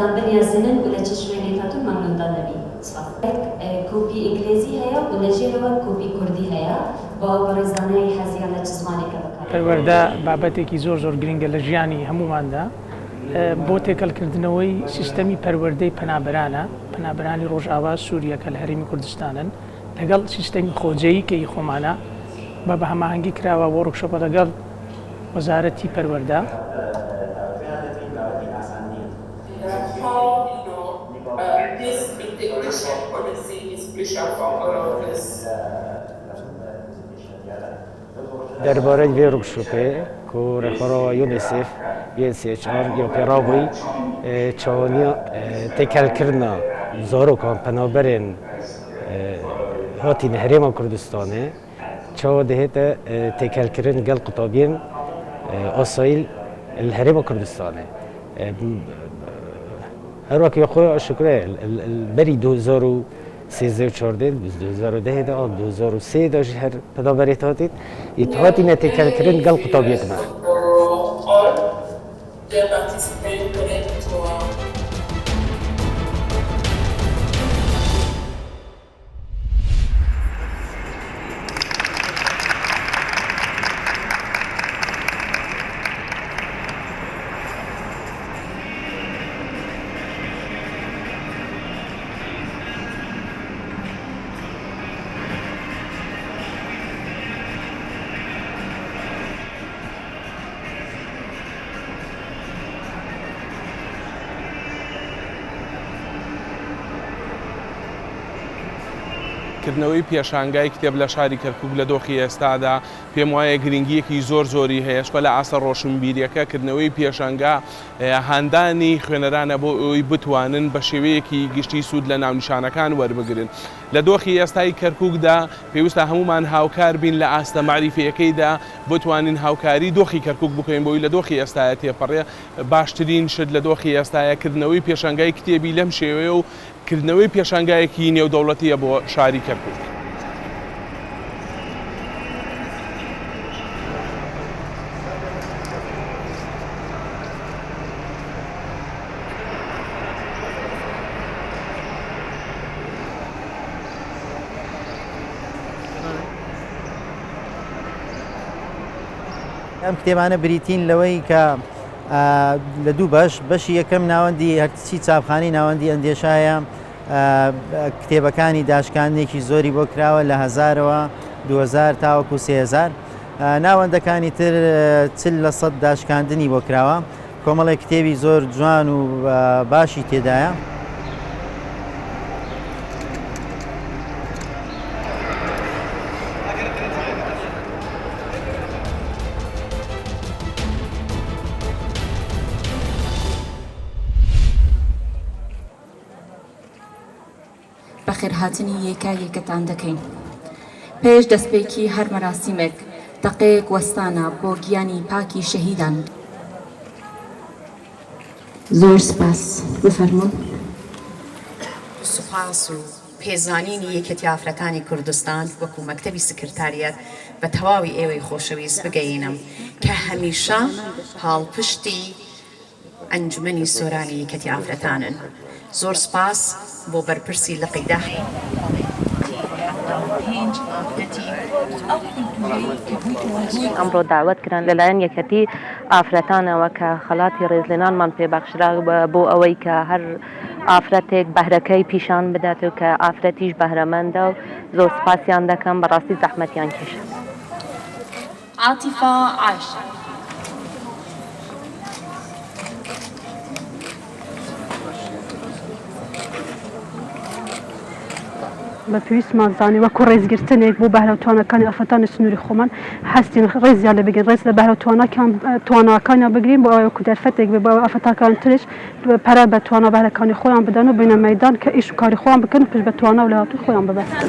خدان بنيازنن ولا تشويني تاتو ممنون دانبي صفات كوبي انجليزي هيا ولا جيروا كوبي كردي هيا وبرزاني حزيانه جسماني كبكار پەروەردە بابەتێکی زۆر گرنگە لە ژیانی هەموماندا بۆ تێکەڵکردنەوەی سیستەمی پەروەردەی پەنابەرانی ڕۆژئاوا سووریا کە لە هەرێمی کوردستانن لەگەڵ سیستەمی خۆجەیی کەی خۆمانە بە هەماهەنگی کراوە وەڕکشۆپە لەگەڵ وەزارەتی پەروەردە درباره ورکشوپه که رهبر یونیسف UNHCR یا پیراوی چونیا تکل کردن زارو کام پنابرین هاتی نهریم کردستانه چو دهت تکل کردن گل قطابین آسایل الهرم کردستانه هر وقت یخوی شکره البری 2013 2010 دا 2003 دا هر پدابریت هاتید اتحادی نتکل کردن گل قطابیت ما کردنەوەی پێشانگای کتێب لە شاری کەرکووک لە دۆخی ئێستادا پێم وایە گرنگیەکی زۆری هەیە شکۆ لە ئاسە ڕۆشنبیریەکە کردنەوەی پێشانگا هاندانی خوێنەرانە بۆ ئەوی بتوانن بە شێوەیەکی گشتی سوود لە ناونیشانەکان وەربگرن لە دۆخی ئێستای کەرکووکدا پێویستە هەمومان هاوکار بین لە ئاستە معریفەکەیدا بتوانین هاوکاری دۆخی کەرکووک بکەین بۆی لە دۆخی ئێستاە تێپەڕێ باشترین شت لە دۆخی ئێستاە کردنەوەی پێشانگای کتێبی لەم شێوەیە و کردنەوەی پێشانگایەکی نێودەوڵەتیە بۆ شاری کەرکووک. ئەم کتێبانە بریتین لەوەی کە لە دوو بەشی یەکەم ناوەندی هەرچی چاپخانەی ناوەندی ئەندێشایە کتێبەکانی داشکاندێکی زۆری بۆ کراوە لە 1000ەوە 2000 تاوەکو 3000 ناوەندەکانی تر چل لە 100 داشکاندنی بۆ کراوە کۆمەڵی کتێبی زۆر جوان و باشی تێدایە. بەخێرهاتنی یەکایەکەتان دەکەین. پێش دەستپێکی هەر مەراسیمێک دەقەیەک وەستانە بۆ گیانی پاکی شەهیدان. زۆر سپاس بفەرمون. سوپاس و پێزانینی یەکێتی ئافرەتانی کوردستان وەکو مەکتەبی سکرتاریەت بە تەواوی ئێوەی خۆشەویست بگەینم کە هەمیشە هاڵپشتی ئەنجومەنی سۆرانی یەکێتی ئافرەتانن. زۆر سپاس بۆ بەرپرسی لقەیدا. ئەمڕۆ داوت کران لەلایەن یەکەتی ئافرەتانەوە کە خەڵاتی ڕێزلێنانمان پێبەخشرا بۆ ئەوەی کە هەر ئافرەتێک بەهرەکەی پیشان بدات و کە ئافرەتیش بەهرەمەندە و زۆر سپاسیان دەکەم بەڕاستی زەحمەتیان کێشە. عاتیفە عایشە. بە پێویستمان زانێ وەکو ڕێزگرتنێک بۆ بەهرەوتوانەکانی ئافرەتانی سنووری خۆمان هەستین ڕێزیان لە بگەین ڕێز لە بەهرەوتوانەکانیان بگرین بۆ ئەوەکو دەرفەتێک بێ بۆ ئافرەتەکان ترش پەرە بە توانە بەهرەکانی خۆیان بدەن و بینە مەیدان کە ئیش و کاری خۆیان بکەن پشت بە توانە و لەهاتووی خۆیان ببەستن.